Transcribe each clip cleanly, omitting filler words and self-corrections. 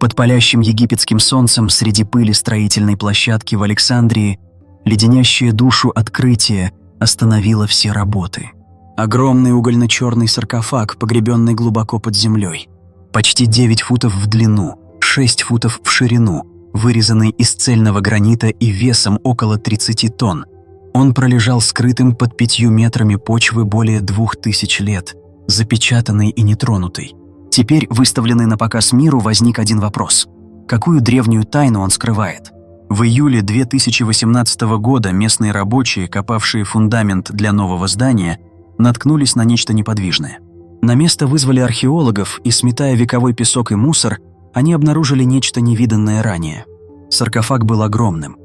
Под палящим египетским солнцем среди пыли строительной площадки в Александрии леденящее душу открытие остановило все работы. Огромный угольно-черный саркофаг, погребенный глубоко под землей. Почти 9 футов в длину, 6 футов в ширину, вырезанный из цельного гранита и весом около 30 тонн. Он пролежал скрытым под 5 метрами почвы более 2000 лет, запечатанный и нетронутый. Теперь, выставленный на показ миру, возник один вопрос. Какую древнюю тайну он скрывает? В июле 2018 года местные рабочие, копавшие фундамент для нового здания, наткнулись на нечто неподвижное. На место вызвали археологов, и, сметая вековой песок и мусор, они обнаружили нечто невиданное ранее. Саркофаг был огромным,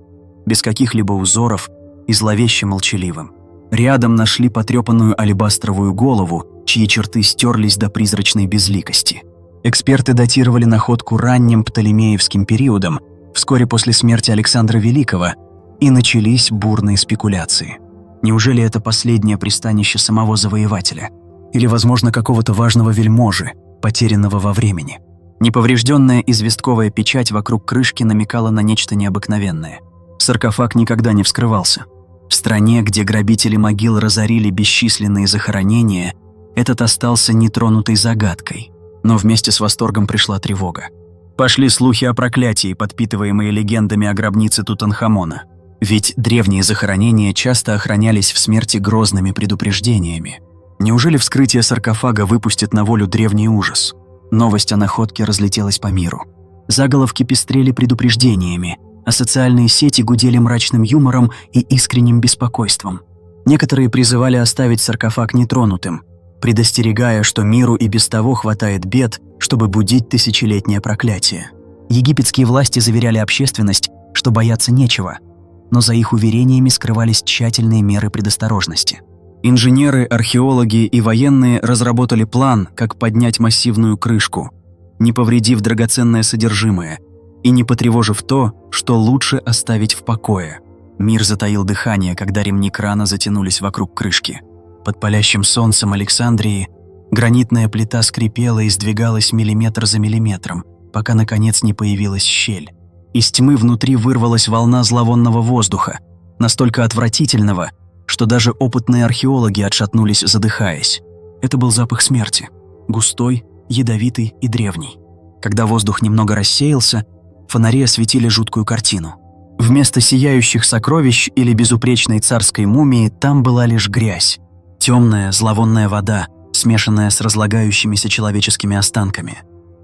без каких-либо узоров и зловеще молчаливым. Рядом нашли потрепанную алебастровую голову, чьи черты стерлись до призрачной безликости. Эксперты датировали находку ранним Птолемеевским периодом, вскоре после смерти Александра Великого, и начались бурные спекуляции. Неужели это последнее пристанище самого завоевателя? Или, возможно, какого-то важного вельможи, потерянного во времени? Неповрежденная известковая печать вокруг крышки намекала на нечто необыкновенное. Саркофаг никогда не вскрывался. В стране, где грабители могил разорили бесчисленные захоронения, этот остался нетронутой загадкой. Но вместе с восторгом пришла тревога. Пошли слухи о проклятии, подпитываемые легендами о гробнице Тутанхамона. Ведь древние захоронения часто охранялись в смерти грозными предупреждениями. Неужели вскрытие саркофага выпустит на волю древний ужас? Новость о находке разлетелась по миру. Заголовки пестрели предупреждениями, а социальные сети гудели мрачным юмором и искренним беспокойством. Некоторые призывали оставить саркофаг нетронутым, предостерегая, что миру и без того хватает бед, чтобы будить тысячелетнее проклятие. Египетские власти заверяли общественность, что бояться нечего, но за их уверениями скрывались тщательные меры предосторожности. Инженеры, археологи и военные разработали план, как поднять массивную крышку, не повредив драгоценное содержимое и не потревожив то, что лучше оставить в покое. Мир затаил дыхание, когда ремни крана затянулись вокруг крышки. Под палящим солнцем Александрии гранитная плита скрипела и сдвигалась миллиметр за миллиметром, пока наконец не появилась щель. Из тьмы внутри вырвалась волна зловонного воздуха, настолько отвратительного, что даже опытные археологи отшатнулись, задыхаясь. Это был запах смерти, густой, ядовитый и древний. Когда воздух немного рассеялся, фонари осветили жуткую картину. Вместо сияющих сокровищ или безупречной царской мумии там была лишь грязь. Темная, зловонная вода, смешанная с разлагающимися человеческими останками.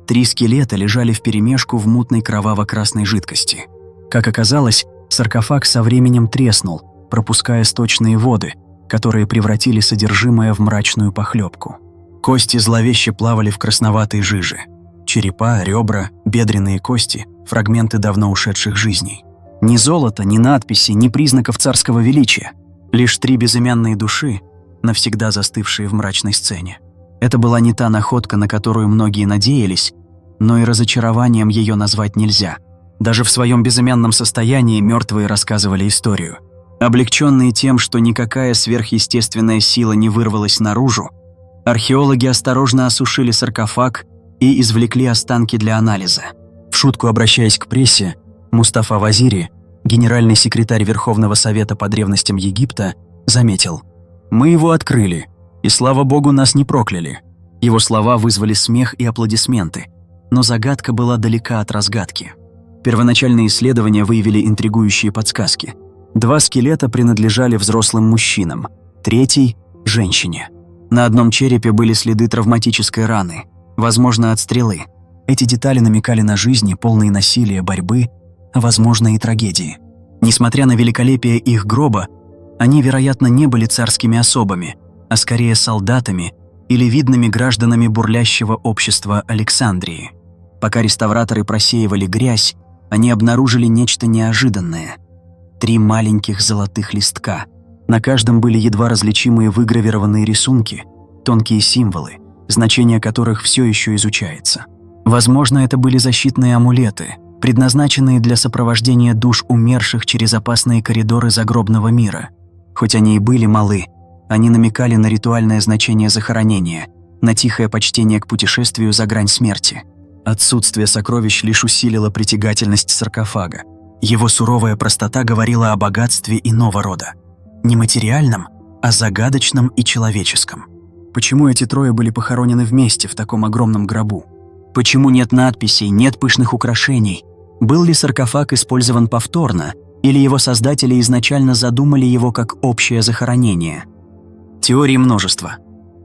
3 скелета лежали вперемешку в мутной кроваво-красной жидкости. Как оказалось, саркофаг со временем треснул, пропуская сточные воды, которые превратили содержимое в мрачную похлебку. Кости зловеще плавали в красноватой жиже. Черепа, ребра, бедренные кости, фрагменты давно ушедших жизней. Ни золота, ни надписи, ни признаков царского величия. Лишь 3 безымянные души, навсегда застывшие в мрачной сцене. Это была не та находка, на которую многие надеялись, но и разочарованием ее назвать нельзя. Даже в своем безымянном состоянии мертвые рассказывали историю. Облегченные тем, что никакая сверхъестественная сила не вырвалась наружу, археологи осторожно осушили саркофаг и извлекли останки для анализа. В шутку обращаясь к прессе, Мустафа Вазири, генеральный секретарь Верховного Совета по древностям Египта, заметил: «Мы его открыли, и, слава богу, нас не прокляли». Его слова вызвали смех и аплодисменты, но загадка была далека от разгадки. Первоначальные исследования выявили интригующие подсказки. 2 скелета принадлежали взрослым мужчинам, 3 – женщине. На одном черепе были следы травматической раны, возможно, от стрелы. Эти детали намекали на жизни, полные насилия, борьбы, а возможно и трагедии. Несмотря на великолепие их гроба, они, вероятно, не были царскими особами, а скорее солдатами или видными гражданами бурлящего общества Александрии. Пока реставраторы просеивали грязь, они обнаружили нечто неожиданное. 3 маленьких золотых листка. На каждом были едва различимые выгравированные рисунки, тонкие символы, значение которых все еще изучается. Возможно, это были защитные амулеты, предназначенные для сопровождения душ умерших через опасные коридоры загробного мира. Хоть они и были малы, они намекали на ритуальное значение захоронения, на тихое почтение к путешествию за грань смерти. Отсутствие сокровищ лишь усилило притягательность саркофага. Его суровая простота говорила о богатстве иного рода. Не материальном, а загадочном и человеческом. Почему эти трое были похоронены вместе в таком огромном гробу? Почему нет надписей, нет пышных украшений? Был ли саркофаг использован повторно, или его создатели изначально задумали его как общее захоронение? Теорий множество.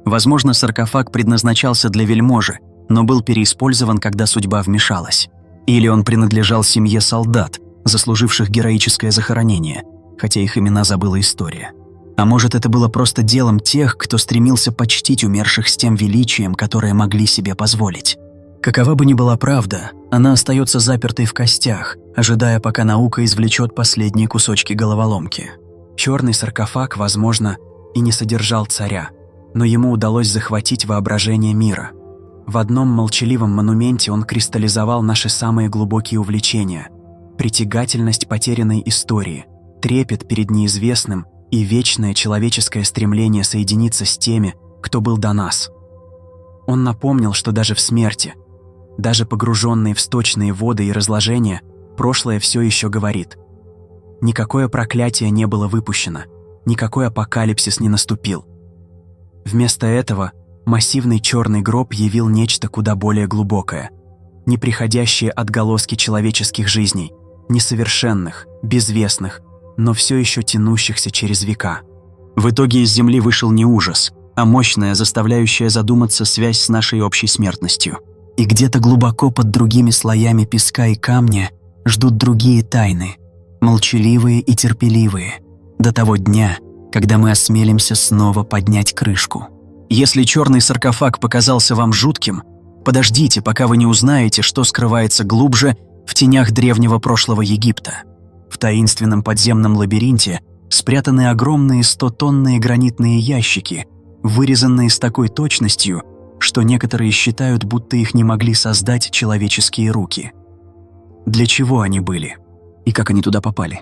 Возможно, саркофаг предназначался для вельможи, но был переиспользован, когда судьба вмешалась. Или он принадлежал семье солдат, заслуживших героическое захоронение, хотя их имена забыла история. А может, это было просто делом тех, кто стремился почтить умерших с тем величием, которое могли себе позволить. Какова бы ни была правда, она остается запертой в костях, ожидая, пока наука извлечет последние кусочки головоломки. Черный саркофаг, возможно, и не содержал царя, но ему удалось захватить воображение мира. В одном молчаливом монументе он кристаллизовал наши самые глубокие увлечения: притягательность потерянной истории, трепет перед неизвестным и вечное человеческое стремление соединиться с теми, кто был до нас. Он напомнил, что даже в смерти, даже погруженные в сточные воды и разложения, прошлое все еще говорит. Никакое проклятие не было выпущено, никакой апокалипсис не наступил. Вместо этого массивный черный гроб явил нечто куда более глубокое, неприходящие отголоски человеческих жизней, несовершенных, безвестных, но все еще тянущихся через века. В итоге из земли вышел не ужас, а мощная, заставляющая задуматься связь с нашей общей смертностью. И где-то глубоко под другими слоями песка и камня ждут другие тайны, молчаливые и терпеливые, до того дня, когда мы осмелимся снова поднять крышку. Если черный саркофаг показался вам жутким, подождите, пока вы не узнаете, что скрывается глубже в тенях древнего прошлого Египта. В таинственном подземном лабиринте спрятаны огромные 100-тонные гранитные ящики, вырезанные с такой точностью, что некоторые считают, будто их не могли создать человеческие руки. Для чего они были? И как они туда попали?